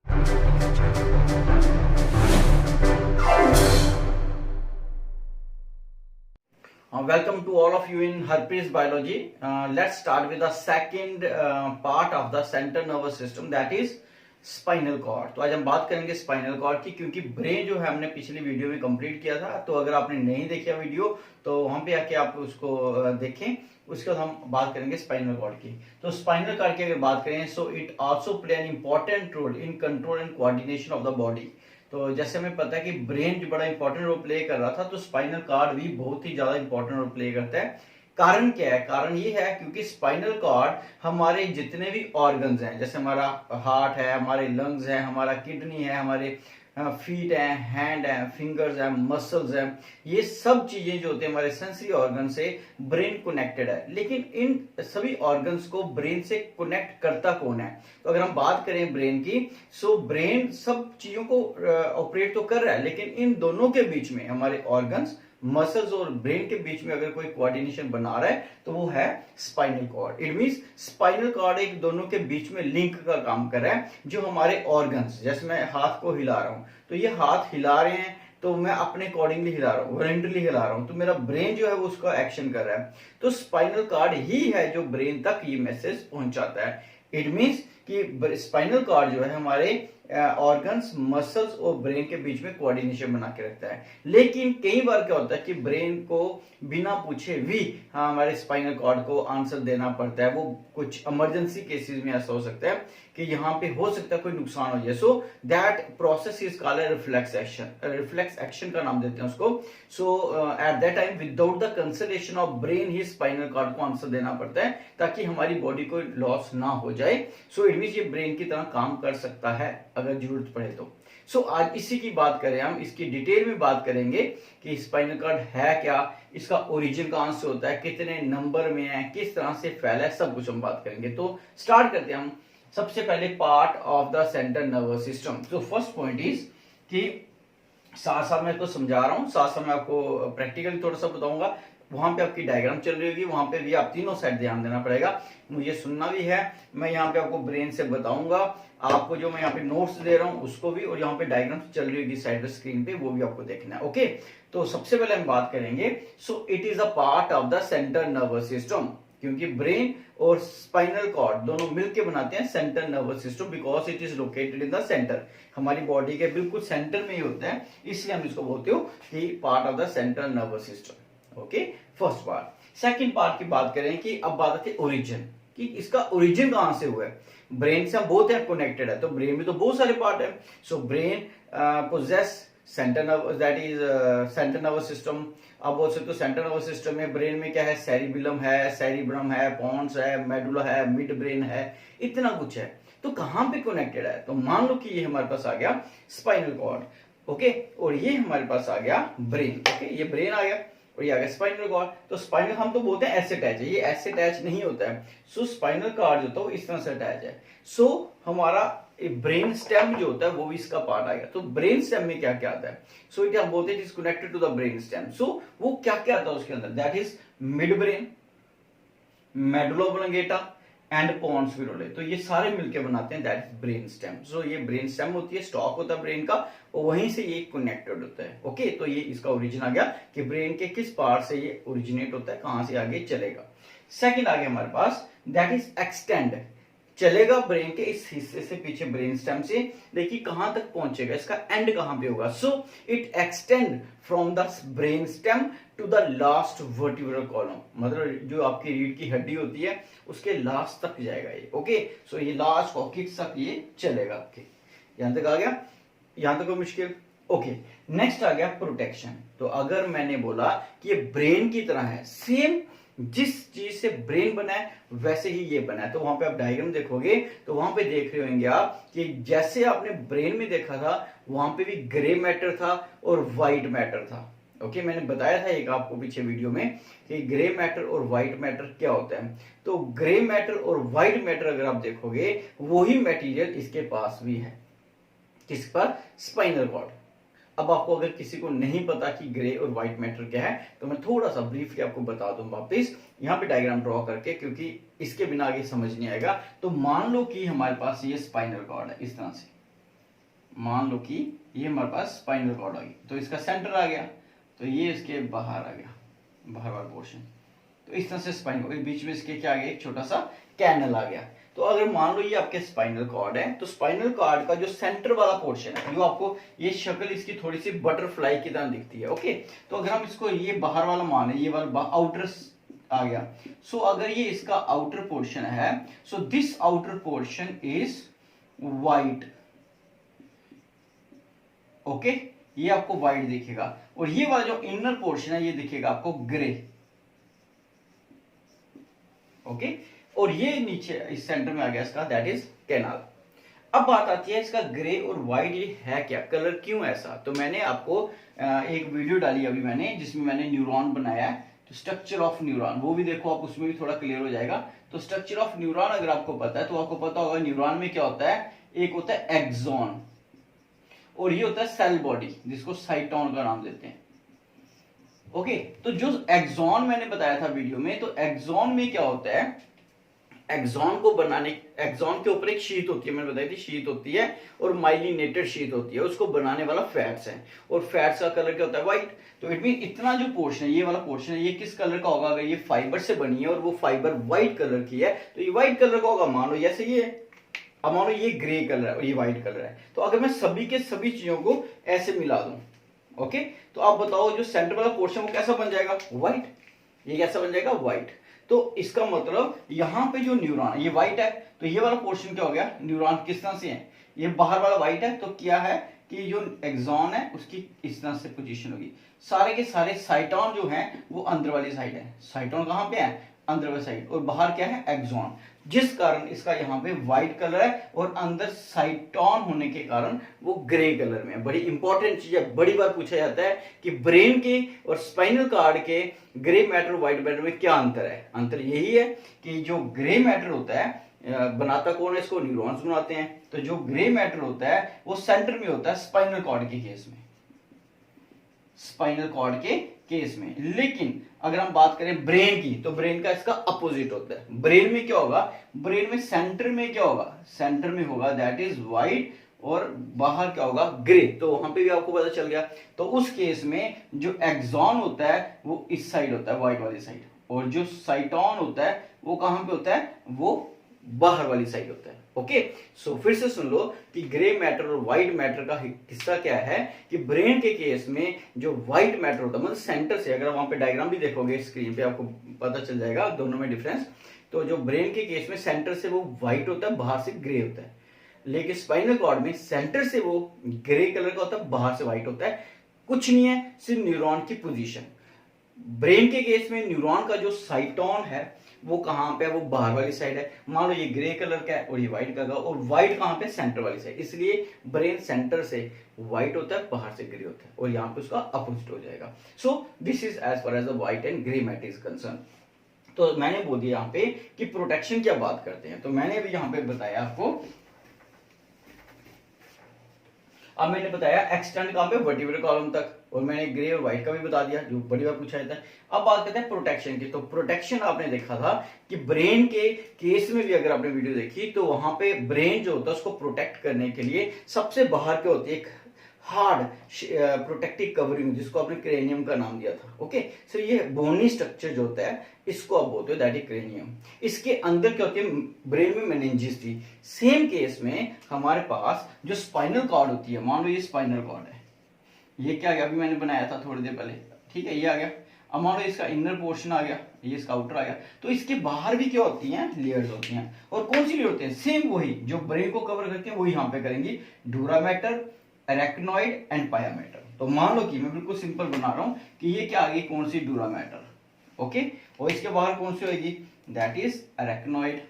Welcome to all of you in Harpreet's Biology. Let's start with the second part of the central nervous system, that is spinal cord. तो आज हम बात करेंगे spinal cord की, क्योंकि brain जो है हमने पिछली वीडियो में कंप्लीट किया था। तो अगर आपने नहीं देखा वीडियो तो वहां पे आके आप उसको देखें। उसके बाद हम बात करेंगे स्पाइनल कॉर्ड की। तो स्पाइनल कॉर्ड की अगर बात करें, so it also play an important role in control and coordination of the body. तो जैसे हमें पता है कि ब्रेन जो बड़ा इंपॉर्टेंट रोल प्ले कर रहा था, तो स्पाइनल कॉर्ड भी बहुत ही ज्यादा इंपॉर्टेंट रोल प्ले करता है। कारण क्या है? कारण ये है क्योंकि स्पाइनल कॉर्ड हमारे जितने भी ऑर्गन्स हैं, जैसे हमारा हार्ट है, हमारे लंग्स हैं, हमारा किडनी है, हमारे फीट हैं, हैंड है, फिंगर्स हैं, मसल्स हैं, ये सब चीजें जो होती है हमारे सेंसरी ऑर्गन से ब्रेन कनेक्टेड है। लेकिन इन सभी ऑर्गन्स को ब्रेन से कनेक्ट करता कौन है? तो अगर हम बात करें ब्रेन की, सो ब्रेन सब चीजों को ऑपरेट तो कर रहा है, लेकिन इन दोनों के बीच में हमारे ऑर्गन्स, मसल्स और ब्रेन के बीच में अगर कोई कोऑर्डिनेशन बना रहा है तो वो है spinal cord. It means spinal cord एक दोनों के बीच में लिंक का काम कर रहा है। जो हमारे ऑर्गन्स, जैसे मैं हाथ को हिला रहा हूं, तो ये हाथ हिला रहे हैं तो मैं अपने अकॉर्डिंगली हिला रहा हूँ, वॉलंटरली हिला रहा हूँ, तो मेरा ब्रेन जो है वो उसका एक्शन कर रहा है। तो स्पाइनल कॉर्ड ही है जो ब्रेन तक ये मैसेज पहुंचाता है। इट मींस कि स्पाइनल कॉर्ड जो है हमारे ऑर्गन्स, मसल्स और ब्रेन के बीच में कोऑर्डिनेशन बना के रखता है। लेकिन कई बार क्या होता है कि ब्रेन को बिना पूछे भी हमारे स्पाइनल कॉर्ड को आंसर देना पड़ता है। वो कुछ इमरजेंसी केसेस में ऐसा हो सकता है कि यहाँ पे हो सकता है कोई नुकसान हो जाए। So that process is called reflex action. Reflex action का नाम देते हैं उसको। So at that time without the consultation of brain ही स्पाइनल कॉर्ड को आंसर देना पड़ता है, ताकि हमारी बॉडी को लॉस ना हो जाए। सो इट मींस ये ब्रेन की तरह काम कर सकता है अगर जरूरत पड़े तो। सो आज इसी की बात करें, हम इसकी डिटेल में बात करेंगे कि स्पाइनल कॉर्ड है क्या, इसका ओरिजिन कहां से होता है, कितने नंबर में है, किस तरह से फैला है, सब कुछ हम बात करेंगे। तो स्टार्ट करते हैं हम। सबसे पहले part of the central nervous system. तो फर्स्ट पॉइंट इज कि साथ साथ मैं इसको समझा रहा हूं, साथ साथ मैं आपको प्रैक्टिकली थोड़ा सा बताऊंगा। वहां पे आपकी डायग्राम चल रही होगी, वहां पे भी आप तीनों साइड ध्यान देना पड़ेगा, मुझे सुनना भी है। मैं यहाँ पे आपको ब्रेन से बताऊंगा, आपको जो मैं यहाँ पे नोट्स दे रहा हूँ उसको भी, और यहाँ पे डायग्राम चल रही होगी साइड पे स्क्रीन पे, वो भी आपको देखना है। ओके, तो सबसे पहले हम बात करेंगे। So it is a part of the central nervous system, क्योंकि ब्रेन और स्पाइनल कॉर्ड दोनों मिलकर बनाते हैं central nervous system, because it is located in the centre. हमारी बॉडी के बिल्कुल सेंटर में ही होता है, इसलिए हम इसको बोलते हो कि part of the central nervous system. Okay, first part. Second part की बात करें कि अब बात आती है ओरिजिन, कि इसका ओरिजिन कहां से हुआ है। ब्रेन से हम बहुत है कनेक्टेड है, तो ब्रेन में तो बहुत सारे पार्ट है। So brain possess central nervous, that is central nervous system. अब बोल सकते हो सेंट्रल नर्वस सिस्टम में ब्रेन में क्या है, सेरिबिलम है, सेरिब्रम है, पोन्स है, मेडुला है, मिड ब्रेन है, इतना कुछ है। तो कहां पे कनेक्टेड है? तो मान लो कि ये हमारे पास आ गया स्पाइनल कॉर्ड, ओके, और ये हमारे पास आ गया ब्रेन। ओके, ये ब्रेन आ गया और ये आ गया स्पाइनल कॉर्ड। तो स्पाइनल हम तो बोलते हैं ऐसे अटैच है, ये ऐसे अटैच नहीं होता है। सो स्पाइनल कॉर्ड जो होता है वो इस तरह से अटैच है। सो हमारा ब्रेन स्टेम जो होता है वो भी इसका पार्ट आएगा। तो ब्रेन स्टेम में क्या क्या आता है? सो इट हम बोलते हैं it is connected to the brain stem. So वो क्या क्या आता है उसके अंदर? That is mid brain, medulla oblongata and pons varolii. तो ये सारे मिलके बनाते हैं that is brain stem. So ये ब्रेन स्टेम होती है, स्टॉक होता है ब्रेन का, और वहीं से ये कनेक्टेड होता है। ओके, तो ये इसका ओरिजिन आ गया कि ब्रेन के किस पार्ट से ये ओरिजिनेट होता है, कहां से आगे चलेगा। सेकंड आ गया हमारे पास, दैट इज एक्सटेंड। चलेगा ब्रेन के इस हिस्से से पीछे ब्रेन स्टेम से, देखिए कहां तक पहुंचेगा, इसका एंड कहां पे होगा। So it extend from the brain stem to the last vertebral column, मतलब जो आपकी रीढ़ की हड्डी होती है उसके लास्ट तक जाएगा ये। ओके, सो ये लास्ट पॉकेट तक ये चलेगा। ओके, यहां तक आ गया, यहां तक कोई मुश्किल? ओके, नेक्स्ट आ गया प्रोटेक्शन। तो अगर मैंने बोला कि ये ब्रेन की तरह है, सेम जिस चीज से ब्रेन बना है वैसे ही ये बना है। तो वहां पे आप डायग्राम देखोगे तो वहां पे देख रहे होंगे आप कि जैसे आपने ब्रेन में देखा था वहां पे भी ग्रे मैटर था और व्हाइट मैटर था। ओके, मैंने बताया था एक आपको पीछे वीडियो में कि ग्रे मैटर और व्हाइट मैटर क्या होता है। तो ग्रे मैटर और व्हाइट मैटर अगर आप देखोगे वही मटेरियल इसके पास भी है। किस पर? Spinal cord. अब आपको अगर किसी को नहीं पता कि ग्रे और व्हाइट मैटर क्या है तो मैं थोड़ा सा ब्रीफली आपको बता दूं वापस यहाँ पे डायग्राम ड्रॉ करके, क्योंकि इसके बिना आगे समझ नहीं आएगा। तो मान लो कि हमारे पास ये स्पाइनल कॉर्ड है इस तरह से, मान लो कि ये हमारे पास स्पाइनल कॉर्ड आ गई, तो इसका सेंटर आ गया, तो ये इसके बाहर आ गया, बाहर वाला पोर्शन। तो इस तरह से स्पाइनल, बीच में इसके क्या आ गया, एक छोटा सा कैनल आ गया। तो अगर मान लो ये आपके स्पाइनल कॉर्ड है, तो स्पाइनल कॉर्ड का जो सेंटर वाला पोर्शन है, जो आपको ये शक्ल इसकी थोड़ी सी बटरफ्लाई की तरह दिखती है, ओके। तो अगर हम इसको ये बाहर वाला माने, ये वाला आउटर आ गया, सो अगर ये इसका आउटर पोर्शन है, so this outer portion is white, okay. ये आपको व्हाइट दिखेगा, और ये वाला जो इनर पोर्शन है ये दिखेगा आपको ग्रे, ओके। और ये नीचे इस सेंटर में आ गया इसका, दैट इज कैनाल। अब बात आती है इसका ग्रे और व्हाइट ये है क्या, कलर क्यों ऐसा। तो मैंने आपको एक वीडियो डाली अभी मैंने, जिसमें मैंने न्यूरॉन बनाया है, तो स्ट्रक्चर ऑफ न्यूरॉन, वो भी देखो आप, उसमें भी थोड़ा क्लियर हो जाएगा। तो स्ट्रक्चर ऑफ न्यूरॉन अगर आपको पता है, तो आपको पता होगा न्यूरॉन में क्या होता है, एक होता है एक्सॉन, और ये होता है सेल बॉडी, जिसको साइटोन का नाम देते हैं, ओके। तो जो एक्सॉन मैंने बताया था वीडियो में, तो एक्सॉन में क्या होता है, एक्सॉन को बनाने, एक्सॉन के ऊपर एक शीट होती है, मैंने बताई थी शीट होती है, और माइलिनेटेड शीट होती है, उसको बनाने वाला फैट्स है, और फैट्स का कलर क्या होता है, व्हाइट। तो इट मीन इतना जो पोर्शन है, ये वाला पोर्शन है, ये किस कलर का होगा, अगर ये फाइबर से बनी है और वो फाइबर व्हाइट कलर की है, तो ये व्हाइट कलर का होगा। मान लो जैसे ये, अब मान लो ये ग्रे कलर है और ये व्हाइट कलर है, तो अगर मैं सभी के सभी चीजों को ऐसे मिला दूं, ओके, तो आप बताओ जो सेंटर वाला पोर्शन वो कैसा बन जाएगा, व्हाइट। ये कैसा बन जाएगा, व्हाइट। तो इसका मतलब यहां पे जो न्यूरॉन, ये व्हाइट है, तो ये वाला पोर्शन क्या हो गया, न्यूरॉन किस तरह से है, ये बाहर वाला व्हाइट है, तो क्या है कि जो एक्सॉन है उसकी इस तरह से पोजीशन होगी। सारे के सारे साइटोन जो हैं वो अंदर वाली साइड है, साइटोन कहां पे है, अंदर वाली साइड, और बाहर क्या है, एक्सॉन, जिस कारण इसका यहाँ पे व्हाइट कलर है, और अंदर साइटोन होने के कारण वो ग्रे कलर में है। बड़ी इंपॉर्टेंट चीज है, बड़ी बार पूछा जाता है कि ब्रेन के और स्पाइनल कार्ड के ग्रे मैटर और व्हाइट मैटर में क्या अंतर है। अंतर यही है कि जो ग्रे मैटर होता है, बनाता कौन है इसको, न्यूरॉन्स बनाते हैं। तो जो ग्रे मैटर होता है वो सेंटर में होता है स्पाइनल कॉर्ड के केस में, स्पाइनल कॉर्ड के केस में। लेकिन अगर हम बात करें ब्रेन की, तो ब्रेन का इसका अपोजिट होता है। ब्रेन में क्या होगा, ब्रेन में सेंटर में क्या होगा, सेंटर में होगा दैट इज व्हाइट, और बाहर क्या होगा, ग्रे। तो वहां पे भी आपको पता चल गया। तो उस केस में जो एक्सॉन होता है वो इस साइड होता है, व्हाइट वाली साइड, और जो साइटोन होता है वो कहां पे होता है, वो बाहर वाली साइड होता है, ओके। सो फिर से सुन लो कि ग्रे मैटर और व्हाइट मैटर का हिस्सा क्या है, कि ब्रेन के केस में जो व्हाइट मैटर होता है, मतलब सेंटर से, अगर वहां पे डायग्राम भी देखोगे स्क्रीन पे आपको पता चल जाएगा दोनों में डिफरेंस। तो जो ब्रेन के केस में सेंटर से वो व्हाइट होता है, बाहर से ग्रे होता है। लेकिन स्पाइनल कॉर्ड में सेंटर से वो ग्रे कलर का होता है, बाहर से व्हाइट होता है। कुछ नहीं है, सिर्फ न्यूरॉन की पोजीशन। ब्रेन के केस में न्यूरॉन का जो साइटोन है वो कहां पे है, वो बाहर वाली साइड है। मान लो ये ग्रे कलर का है और ये व्हाइट का, और व्हाइट कहां पे, सेंटर वाली साइड। इसलिए ब्रेन सेंटर से व्हाइट होता है, बाहर से ग्रे होता है, और यहां पे उसका अपोजिट हो जाएगा। So this is as far as the white and grey matter is concern. तो मैंने बोल दिया यहाँ पे कि प्रोटेक्शन क्या बात करते हैं, तो मैंने भी यहाँ पे बताया आपको। अब मैंने बताया एक्सटेंड कहां पे, वर्टिब्रल कॉलम तक, और मैंने ग्रे और व्हाइट का भी बता दिया, जो बड़ी बार पूछा जाता है। अब बात करते हैं प्रोटेक्शन की। तो प्रोटेक्शन आपने देखा था कि ब्रेन के केस में भी अगर आपने वीडियो देखी, तो वहां पे ब्रेन जो होता है उसको प्रोटेक्ट करने के लिए सबसे बाहर क्या होती है, एक हार्ड प्रोटेक्टिव कवरिंग, जिसको आपने क्रेनियम का नाम दिया था, ओके। सो ये बोनी स्ट्रक्चर जो होता है इसको आप बोलते हो दैट इज क्रेनियम। इसके अंदर क्या होती है, ब्रेन में मेनिंजिस थी। सेम केस में हमारे पास जो स्पाइनल कॉर्ड होती है, मान लो ये स्पाइनल कॉर्ड है, ये क्या आ गया, अभी मैंने बनाया था थोड़ी देर पहले, ठीक है, ये आ गया। अब मान लो इसका इनर पोर्शन आ गया, ये इसका आउटर आ गया, तो इसके बाहर भी क्या होती हैं, लेयर्स होती हैं। और कौन सी लेयर होती है, सेम वही जो ब्रेन को कवर करती है, वही यहाँ पे करेंगी, डूरा mater, arachnoid and pia matter. तो मान लो कि मैं बिल्कुल सिंपल बना रहा हूं कि ये क्या आ गई, कौन सी, डूरा मैटर, ओके। और इसके बाहर कौन सी होगी, दैट इज अरेक्नॉइड,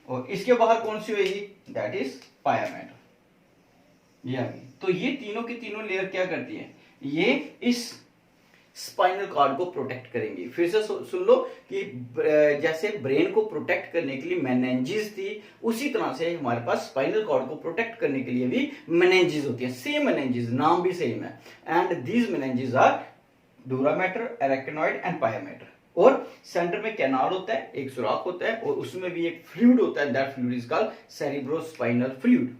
और इसके बाहर कौन सी होगी, दैट इज पाया मैटर। ये आ गई। तो ये तीनों की तीनों लेयर क्या करती है, ये इस स्पाइनल कॉर्ड को प्रोटेक्ट करेंगी। फिर से सुन लो कि जैसे ब्रेन को प्रोटेक्ट करने के लिए मेनिंजिस थी, उसी तरह से हमारे पास स्पाइनल कॉर्ड को प्रोटेक्ट करने के लिए भी मेनिंजिस होती है। सेम मेनिंजिस, नाम भी सेम है। And these meninges are dura mater, arachnoid and pia mater. और सेंटर में कैनाल होता है, एक सुराख होता है, और उसमें भी एक फ्लूइड होता है, that fluid is called cerebrospinal fluid.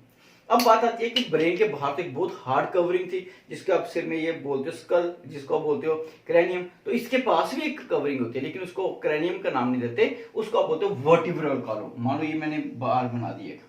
अब बात आती है कि ब्रेन के बाहर तो एक बहुत हार्ड कवरिंग थी, जिसको आप सिर में ये बोलते हो स्कल, जिसको आप बोलते हो क्रेनियम। तो इसके पास भी एक कवरिंग होती है, लेकिन उसको क्रेनियम का नाम नहीं देते, उसको आप बोलते हो वर्टिब्रल कॉलम। मान लो ये मैंने बार बना दी, एक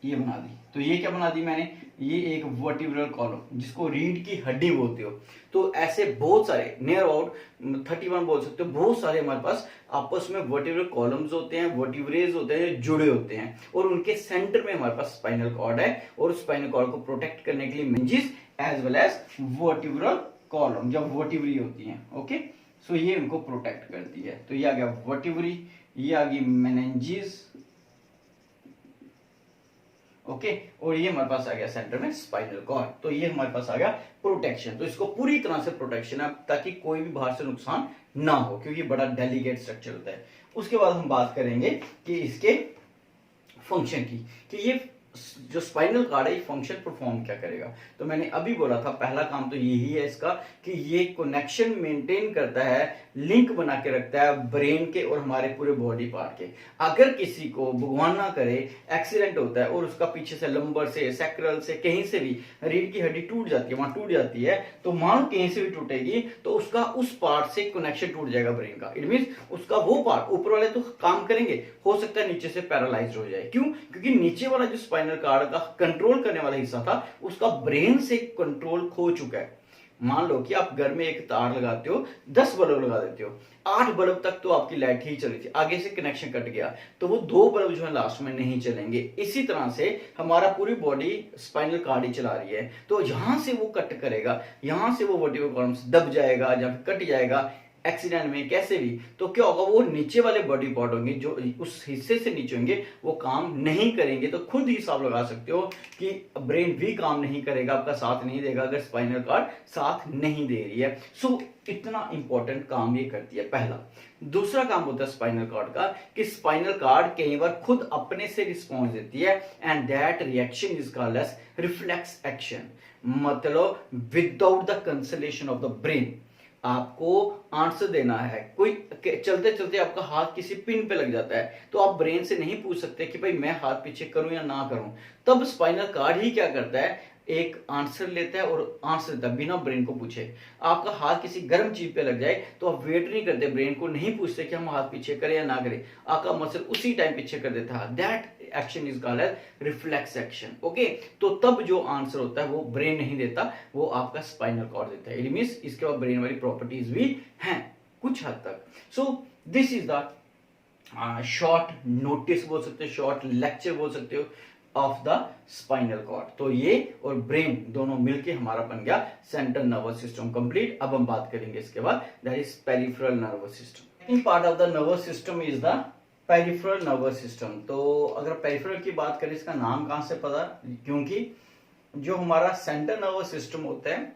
ये बना दी, तो ये क्या बना दी मैंने, ये एक वर्टिब्रल कॉलम, जिसको रीढ़ की हड्डी बोलते हो। तो ऐसे बहुत सारे, नियर अबाउट 31 बोल सकते हो, बहुत सारे हमारे पास आपस में वर्टिब्रल कॉलम्स होते हैं, वर्टिब्रेज होते हैं, जुड़े होते हैं, और उनके सेंटर में हमारे पास स्पाइनल कॉर्ड है, और स्पाइनल कॉर्ड को प्रोटेक्ट करने के लिए meninges as well as vertebral column, जब वर्टिब्री होती है, ओके। सो ये उनको प्रोटेक्ट करती है। तो ये आ गया वर्टिब्री, ये आ गई मेनिंजेस, ओके, और ये हमारे पास आ गया सेंटर में स्पाइनल कॉर्ड। तो ये हमारे पास आ गया प्रोटेक्शन। तो इसको पूरी तरह से प्रोटेक्शन है, ताकि कोई भी बाहर से नुकसान ना हो, क्योंकि बड़ा डेलिकेट स्ट्रक्चर होता है। उसके बाद हम बात करेंगे कि इसके फंक्शन की, कि ये जो स्पाइनल कार्ड है ये फंक्शन परफॉर्म क्या करेगा। तो मैंने अभी बोला था पहला काम तो यही है इसका, कि ये कनेक्शन मेंटेन करता है, लिंक बना के रखता है ब्रेन के और हमारे पूरे बॉडी पार्ट के। अगर किसी को भगवान ना करे एक्सीडेंट होता है और उसका पीछे से लंबर से, सैक्रल से, कहीं से भी रीढ़ की हड्डी टूट जाती है, वहां टूट जाती है, तो मान कहीं से भी टूटेगी तो उसका उस पार्ट से कनेक्शन टूट जाएगा ब्रेन का। इट मीन उसका वो पार्ट, ऊपर वाले तो काम करेंगे, हो सकता है नीचे से पैरालाइज हो जाए। क्यों? क्योंकि नीचे वाला जो स्पाइनल कार्ड का कंट्रोल करने वाला हिस्सा था, उसका ब्रेन से कंट्रोल खो चुका है। मान लो कि आप घर में एक तार लगाते हो, 10 बल्ब लगा देते हो, 8 बल्ब तक तो आपकी लाइट ही चली थी, आगे से कनेक्शन कट गया तो वो 2 बल्ब जो है लास्ट में नहीं चलेंगे। इसी तरह से हमारा पूरी बॉडी स्पाइनल कार्ड ही चला रही है, तो यहां से वो कट करेगा, यहां से वो वर्टिब्रल कॉलम दब जाएगा या फिर कट जाएगा एक्सीडेंट में, कैसे भी, तो क्या होगा, वो नीचे वाले बॉडी पार्ट होंगे जो उस हिस्से से नीचे होंगे वो काम नहीं करेंगे। तो खुद ही हिसाब लगा सकते हो कि ब्रेन भी काम नहीं करेगा, आपका साथ नहीं देगा अगर स्पाइनल कार्ड साथ नहीं दे रही है। सो इतना इंपॉर्टेंट काम ये करती है, पहला। दूसरा काम होता है स्पाइनल कार्ड का, कि स्पाइनल कार्ड कई बार खुद अपने से रिस्पॉन्स देती है, and that reaction is called as reflex action, मतलब without the consultation of the brain. आपको आंसर देना है, कोई चलते चलते आपका हाथ किसी पिन पे लग जाता है, तो आप ब्रेन से नहीं पूछ सकते कि भाई मैं हाथ पीछे करूं या ना करूं। तब स्पाइनल कार्ड ही क्या करता है, एक आंसर लेता है और आंसर देता है बिना ब्रेन को पूछे। आपका हाथ किसी गर्म चीज पे लग जाए तो आप वेट नहीं करते, ब्रेन को नहीं पूछते कि हम हाथ पीछे करें या ना करें, आपका मसल उसी टाइम पीछे कर देता है। That action is called as reflex action, okay. तो तब जो आंसर होता है वो ब्रेन नहीं देता, वो आपका स्पाइनल कॉर्ड देता है। इट मींस इसके बाद ब्रेन वाली प्रॉपर्टीज भी हैं कुछ हद तक। सो this is the short notice बोल सकते हो, शॉर्ट लेक्चर बोल सकते हो ऑफ द स्पाइनल कॉर्ड। तो ये और ब्रेन दोनों मिलके हमारा बन गया सेंट्रल नर्वस सिस्टम कंप्लीट। अब हम बात करेंगे इसके बाद, that is peripheral nervous system. Second part of the nervous system is the peripheral nervous system. तो अगर पेरिफेरल की बात करें, इसका नाम कहां से पता, क्योंकि जो हमारा सेंट्रल नर्वस सिस्टम होता है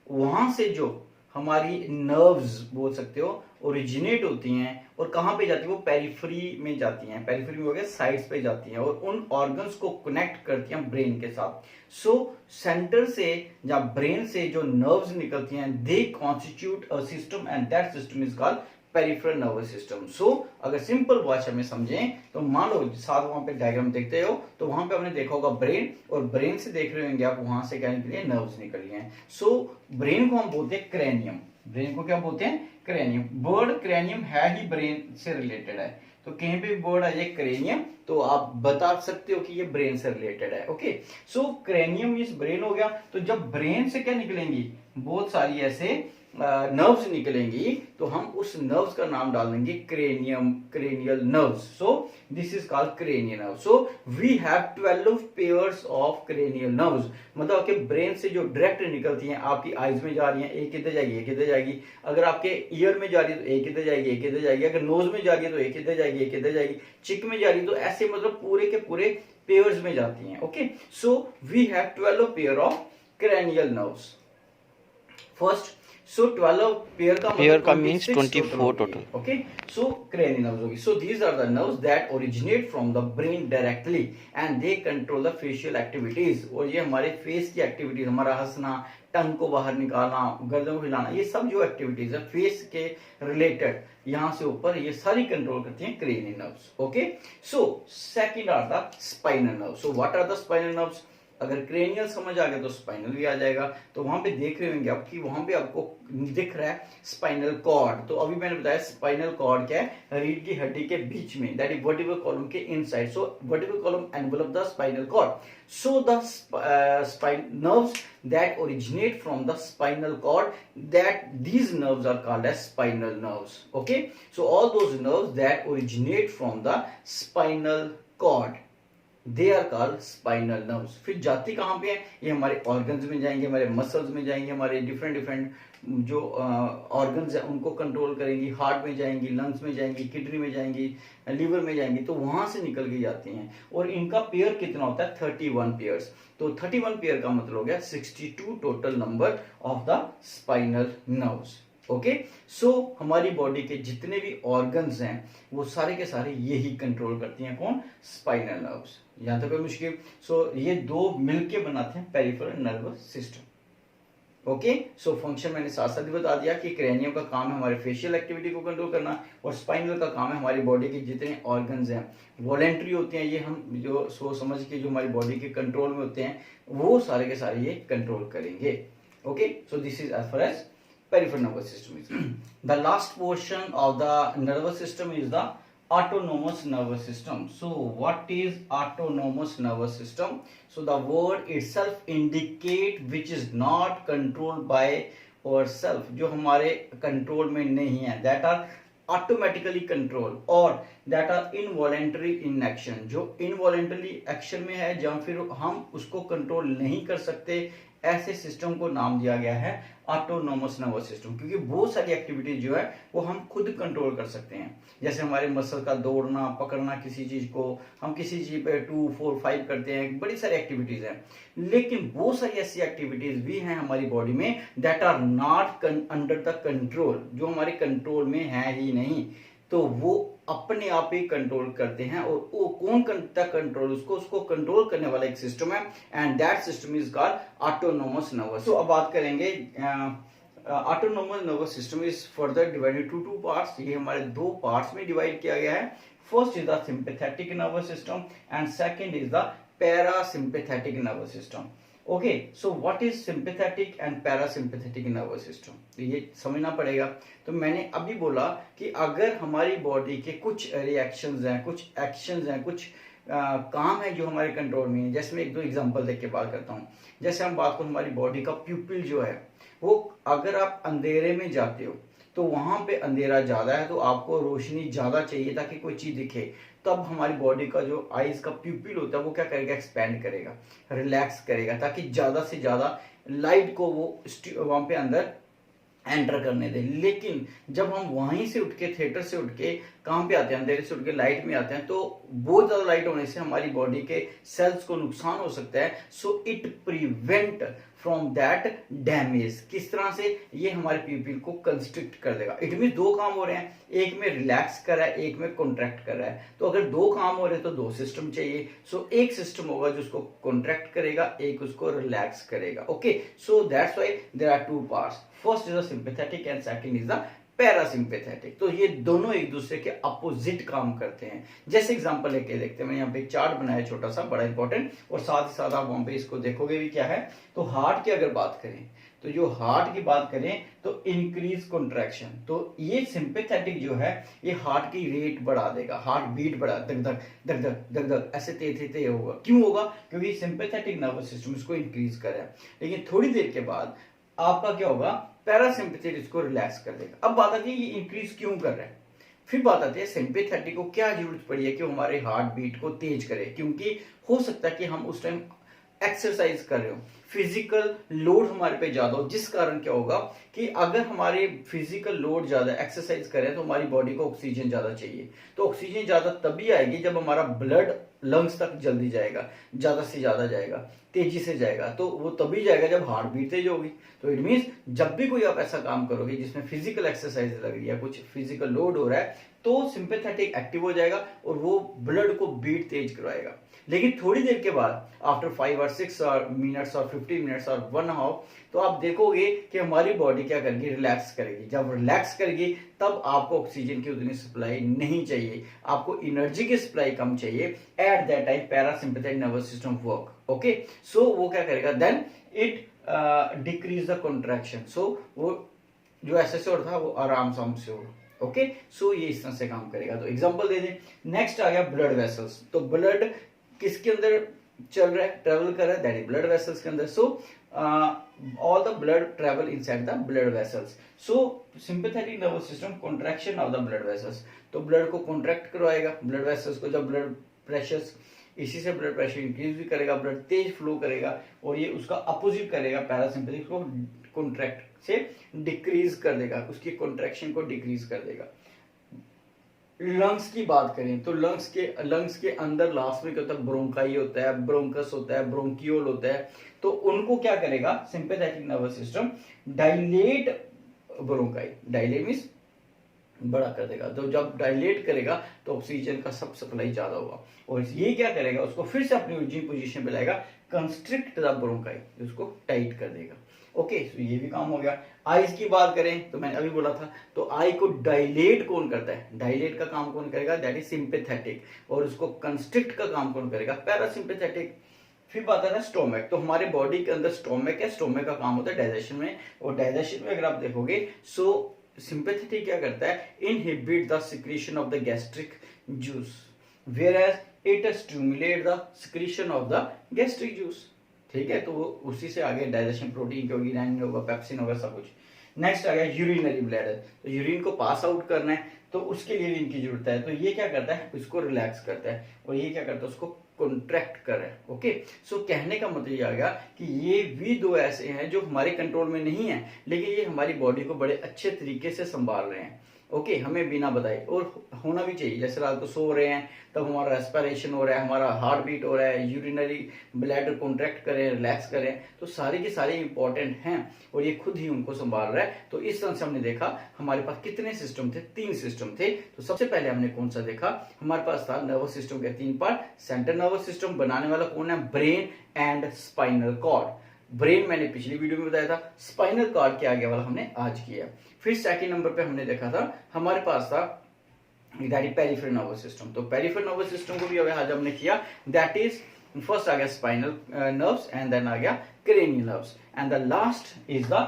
वहां से जो हमारी नर्व्स बोल सकते हो ओरिजिनेट होती हैं और कहां पे जाती है, वो पेरिफेरी में जाती हैं। पेरिफेरी में हो गया साइड्स पे जाती हैं और उन ऑर्गन्स को कनेक्ट करती हैं ब्रेन के साथ। सो सेंटर से या ब्रेन से जो नर्व्स निकलती हैं, they constitute a system and that system is called peripheral nervous system. So अगर सिंपल भाषा में समझें तो मान लो साथ वहां पे डायग्राम देखते हो तो वहां पे आपने देखा होगा ब्रेन, और ब्रेन से देख रहे होंगे आप वहां से क्या निकली है, नर्व्स निकली हैं। सो ब्रेन को हम बोलते हैं क्रेनियम। ब्रेन को क्या बोलते हैं, क्रेनियम। वर्ड क्रेनियम है ही ब्रेन से रिलेटेड है, तो कहीं पे वर्ड आ जाए क्रेनियम तो आप बता सकते हो कि ये ब्रेन से रिलेटेड है, ओके। सो क्रेनियम इस ब्रेन हो गया। तो जब ब्रेन से क्या निकलेंगी, बहुत सारी ऐसे नर्व्स निकलेंगी, तो हम उस नर्व्स का नाम डाल देंगे cranium, cranial nerves. So this is called cranial nerve. So we have 12 pairs of cranial nerves, मतलब आपके ब्रेन से जो डायरेक्ट निकलती हैं, आपकी आईज में जा रही हैं, एक इधर जाएगी एक इधर जाएगी, अगर आपके ईयर में जा रही है तो एक इधर जाएगी एक इधर जाएगी, अगर नोज में जा रही है तो एक इधर जाएगी एक इधर जाएगी, चिक में जा रही है तो ऐसे मतलब पूरे के पूरे पेयर्स में जाती हैं, okay. So we have 12 pair of cranial nerves. First, so 12 pair का पेयर का मतलब मीन्स 24 टोटल। ओके, सो cranial nerves होगी। So these are the nerves that originate from the brain directly and they control the facial activities। और ये हमारे face की activities, हमारा हंसना, टंग को बाहर निकालना, गर्दन को हिलाना, ये सब जो एक्टिविटीज है फेस के रिलेटेड यहां से ऊपर, ये सारी कंट्रोल करती हैं cranial nerves. Okay, so second are the spinal nerves. So what are the spinal nerves? अगर क्रेनियल समझ आ गया तो स्पाइनल भी आ जाएगा। तो वहां पे देख रहे होंगे आप कि वहां पे आपको दिख रहा है स्पाइनल कॉर्ड। तो अभी मैंने बताया स्पाइनल कॉर्ड क्या है, रीढ़ की हड्डी के बीच में, दैट इज वर्टिब्रल कॉलम के inside. So vertebral column envelop the spinal cord. So the spine nerves that originate from the spinal cord, that these nerves are called as spinal nerves। okay, so all those nerves that originate from the spinal cord, they are called spinal nerves. फिर जाती कहां पे है? ये हमारे organs में जाएंगे, हमारे मसल्स में जाएंगे, हमारे डिफरेंट डिफरेंट जो ऑर्गन्स है उनको कंट्रोल करेंगी, हार्ट में जाएंगी, लंग्स में जाएंगी, किडनी में जाएंगी, लिवर में जाएंगी, तो वहां से निकल के जाती हैं। और इनका पेयर कितना होता है? 31 पेयर्स। तो 31 पेयर का मतलब हो गया 62 total number of the spinal nerves. Okay, so हमारी बॉडी के जितने भी ऑर्गन्स हैं वो सारे के सारे यही कंट्रोल करती हैं। कौन? Spinal nerves. यहां तक कोई मुश्किल? सो ये दो मिलके बनाते हैं peripheral nervous system. Okay, so function मैंने साथ साथ बता दिया कि क्रेनियम का काम है हमारे फेशियल एक्टिविटी को कंट्रोल करना, और स्पाइनल का काम है हमारी बॉडी के जितने ऑर्गन्स हैं वॉलेंट्री होते हैं, ये हम जो सोच समझ के जो हमारी बॉडी के कंट्रोल में होते हैं वो सारे के सारे ये कंट्रोल करेंगे। Okay, so this is as far as peripheral nervous system is the last portion of the nervous system is the autonomous nervous system। so what is autonomous nervous system? so the word itself indicate which is not controlled by ourself, जो हमारे control में नहीं है, that are automatically control और that are involuntary in action, जो involuntary action में है जहां फिर हम उसको कंट्रोल नहीं कर सकते, ऐसे सिस्टम को नाम दिया गया है ऑटोनोमस नर्वस सिस्टम। क्योंकि बहुत सारी एक्टिविटीज जो है वो हम खुद कंट्रोल कर सकते हैं, जैसे हमारे मसल का दौड़ना, पकड़ना किसी चीज को, हम किसी चीज पे 2, 4, 5 करते हैं, बड़ी सारी एक्टिविटीज हैं। लेकिन बहुत सारी ऐसी एक्टिविटीज भी हैं हमारी बॉडी में that are not under the control, जो हमारे कंट्रोल में है ही नहीं, तो वो अपने आप ही कंट्रोल करते हैं। और वो कौन करता है कंट्रोल? उसको कंट्रोल करने वाला एक सिस्टम है, and that system is called autonomous nervous. तो अब बात करेंगे autonomous nervous system is further divided to 2 parts. ये हमारे 2 पार्ट्स में डिवाइड किया गया है। First is the sympathetic nervous system and second is the parasympathetic nervous system. Okay, so what is sympathetic and parasympathetic nervous system, तो ये समझना पड़ेगा। तो मैंने अभी बोला कि अगर हमारी बॉडी के कुछ रिएक्शंस हैं, कुछ एक्शंस हैं, कुछ काम है जो हमारे कंट्रोल में है, जैसे मैं 1-2 एग्जांपल देख के बात करता हूँ। जैसे हम बात करें हमारी बॉडी का प्यूपिल जो है, वो अगर आप अंधेरे में जाते हो तो वहां पे अंधेरा ज्यादा है तो आपको रोशनी ज्यादा चाहिए ताकि कोई चीज दिखे, तब हमारी बॉडी का जो आईज का प्यूपिल होता है वो क्या करेगा? एक्सपैंड करेगा, रिलैक्स करेगा, ताकि ज्यादा से ज्यादा लाइट को वो वहां पे अंदर एंटर करने दे। लेकिन जब हम वहीं से उठ के, थिएटर से उठ के कहां पे आते हैं, अंधेरे से उठ के लाइट में आते हैं, तो बहुत ज्यादा लाइट होने से हमारी बॉडी के सेल्स को नुकसान हो सकता है। So it prevent from that damage. किस तरह से? ये हमारे प्यूपिल को कंस्ट्रिक्ट कर देगा। इट मीन 2 काम हो रहे हैं, एक में रिलैक्स कर रहा है, एक में कॉन्ट्रैक्ट कर रहा है। तो अगर 2 काम हो रहे हैं तो 2 सिस्टम चाहिए। सो एक सिस्टम होगा जो उसको कॉन्ट्रैक्ट करेगा, एक उसको रिलैक्स करेगा। Okay, so that's why there are 2 parts. First is the sympathetic and second is the parasympathetic. तो ये दोनों एक दूसरे के अपोजिट काम करते हैं। जैसे एग्जांपल लेके देखते हैं, मैंने यहाँ पे एक चार्ट बनाया छोटा सा, बड़ा इंपॉर्टेंट, और साथ ही साथ आप वहां पे इसको देखोगे भी क्या है। तो हार्ट की अगर बात करें, तो जो हार्ट की बात करें तो इंक्रीज कॉन्ट्रैक्शन, तो ये सिंपैथेटिक जो है ये हार्ट की रेट बढ़ा देगा, हार्ट बीट बढ़ा, धक धक धक धक धक धक ऐसे तेज होगा। क्यों होगा? क्योंकि सिंपैथेटिक नर्वस सिस्टम इसको इंक्रीज कर रहा है। लेकिन थोड़ी देर के बाद आपका क्या होगा? पैरासिम्पैथेटिक इसको रिलैक्स कर देगा। अब बात आती है ये इंक्रीज क्यों कर रहा है। फिर बात आती है सिंपैथेटिक को क्या जरूरत पड़ी है कि हमारे हार्ट बीट को तेज करे, क्योंकि हो सकता है कि हम उस टाइम एक्सरसाइज कर रहे हो, फिजिकल लोड हमारे पे ज्यादा हो, जिस कारण क्या होगा कि अगर हमारे फिजिकल लोड ज्यादा, एक्सरसाइज करें तो हमारी बॉडी को ऑक्सीजन ज्यादा चाहिए। तो ऑक्सीजन ज्यादा तभी आएगी जब हमारा ब्लड लंग्स तक जल्दी जाएगा, ज्यादा से ज्यादा जाएगा, तेजी से जाएगा। तो वो तभी जाएगा जब हार्ट बीट तेज होगी। तो इट मीन्स जब भी कोई आप ऐसा काम करोगे जिसमें फिजिकल एक्सरसाइज लग रही है, कुछ फिजिकल लोड हो रहा है, तो सिंपैथेटिक एक्टिव हो जाएगा और वो ब्लड को बीट तेज करवाएगा। लेकिन थोड़ी देर के बाद आफ्टर 5 और 6 और मिनट्स और 50 मिनट्स और 1 आवर, तो आप देखोगे कि हमारी बॉडी क्या करेगी, रिलैक्स करेगी। जब रिलैक्स करेगी तब आपको ऑक्सीजन की उतनी सप्लाई नहीं चाहिए, आपको एनर्जी की सप्लाई कम चाहिए। At that time parasympathetic nervous system work. Okay, so वो क्या करेगा, then it decrease the contraction. So वो जो ऐसे हो रहा था वो आराम से होगा। ओके, सो ये इस तरह से काम करेगा। तो एग्जांपल दे दें। नेक्स्ट आ गया ब्लड वेसल्स। तो ब्लड किसके अंदर चल रहा है, ट्रेवल कर रहा है, दैट इज ब्लड वेसल्स के अंदर। So all the blood travel inside the blood vessels. So sympathetic nervous system contraction of the blood vessels, तो ब्लड को कॉन्ट्रैक्ट करवाएगा, ब्लड वेसल्स को। जब ब्लड प्रेशर, इसी से ब्लड प्रेशर इंक्रीज भी करेगा, ब्लड तेज फ्लो करेगा, और ये उसका अपोजिट करेगा, पैरासिम्पैथिक को कॉन्ट्रैक्ट से डिक्रीज कर देगा, उसकी कॉन्ट्रैक्शन को डिक्रीज कर देगा। लंग्स की बात करें तो लंग्स के अंदर लास्ट में क्या होता है, ब्रोंकाई होता है, ब्रोंकस होता है, ब्रोंकियोल होता है। तो उनको क्या करेगा sympathetic nervous system, dilate bronchi, dilate means बड़ा कर देगा। तो जब डायलेट करेगा तो ऑक्सीजन का सब सप्लाई ज्यादा होगा, और ये क्या करेगा, उसको फिर से अपनी ओरिजिनल पोजीशन पे लाएगा, कंस्ट्रिक्ट द ब्रोंकाई, उसको टाइट कर देगा। ओके, तो ये भी काम हो गया। आईज की बात करें तो मैंने अभी बोला था, तो आई को डायलेट कौन करता है, डायलेट का काम कौन करेगा, दैट इज सिंपैथेटिक, और उसको कंस्ट्रिक्ट का काम कौन करेगा, पैरासिम्पैथेटिक। फिर बात है ना स्टोमक। तो हमारे बॉडी के अंदर स्टोमक है, स्टोमक का काम होता है डाइजेशन में, और डाइजेशन में अगर आप देखोगे सो सिंपैथेटिक क्या करता है, inhibit the secretion of the gastric juice, whereas it stimulate the secretion of the gastric juice. ठीक है, तो उसी से आगे डाइजेशन, प्रोटीन की होगी, रैनिन होगा, पेप्सिन होगा, सब कुछ। नेक्स्ट आ गया यूरिनरी ब्लैडर। तो यूरिन को पास आउट करना है, तो उसके लिए भी इनकी जरूरत है। तो ये क्या करता है, उसको रिलैक्स करता है, और ये क्या करता है, उसको कॉन्ट्रैक्ट कर रहा है। ओके, सो कहने का मतलब ये आ गया कि ये भी दो ऐसे हैं जो हमारे कंट्रोल में नहीं है, लेकिन ये हमारी बॉडी को बड़े अच्छे तरीके से संभाल रहे हैं। ओके, हमें बिना बताए, और होना भी चाहिए। जैसे रात को सो रहे हैं तब हमारा रेस्पिरेशन हो रहा है, हमारा हार्ट बीट हो रहा है, यूरिनरी ब्लैडर कॉन्ट्रैक्ट करें, रिलैक्स करें, तो सारे के सारे इंपॉर्टेंट हैं, और ये खुद ही उनको संभाल रहा है। तो इस तरह से हमने देखा हमारे पास कितने सिस्टम थे, 3 सिस्टम थे। तो सबसे पहले हमने कौन सा देखा, हमारे पास था नर्वस सिस्टम के 3 पार्ट। सेंट्रल नर्वस सिस्टम बनाने वाला कौन है, brain and spinal cord. Brain मैंने पिछली वीडियो में बताया था, स्पाइनल कॉर्ड के आगे वाला हमने आज किया। फिर सेकंड नंबर पे हमने देखा था, हमारे पास था पेरिफेरल नर्वस सिस्टम। तो पेरिफेरल नर्वस सिस्टम को भी आज हमने किया, दैट इज फर्स्ट आ गया स्पाइनल नर्व्स, एंड देन आ गया cranial nerves, and the last is the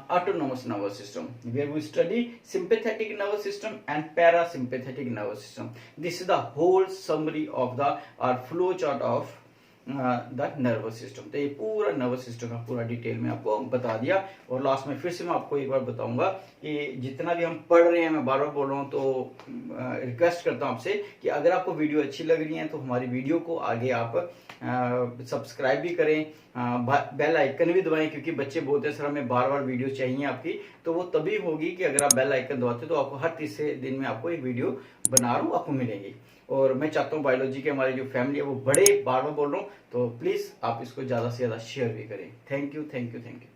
autonomous nervous system, where we study sympathetic nervous system and parasympathetic nervous system. This is the whole summary of the flow chart of the nervous system. तो ये पूरा nervous system का पूरा detail में आपको बता दिया, और लास्ट में फिर से मैं आपको एक बार बताऊंगा कि जितना भी हम पढ़ रहे हैं, मैं बार बार बोल रहा हूँ, तो रिक्वेस्ट करता हूँ आपसे कि अगर आपको वीडियो अच्छी लग रही है तो हमारी वीडियो को आगे आप सब्सक्राइब भी करें, बेल आइकन भी दबाएं, क्योंकि बच्चे बोलते हैं सर हमें बार बार वीडियो चाहिए आपकी। तो वो तभी होगी कि अगर आप बेल आइकन दबाते तो आपको हर तीसरे दिन में आपको एक वीडियो बना रहा हूँ, आपको मिलेगी। और मैं चाहता हूँ बायोलॉजी के हमारी जो फैमिली है वो बड़े, बार बार बोल रहा हूँ, तो प्लीज आप इसको ज्यादा से ज्यादा शेयर भी करें। Thank you, thank you, thank you.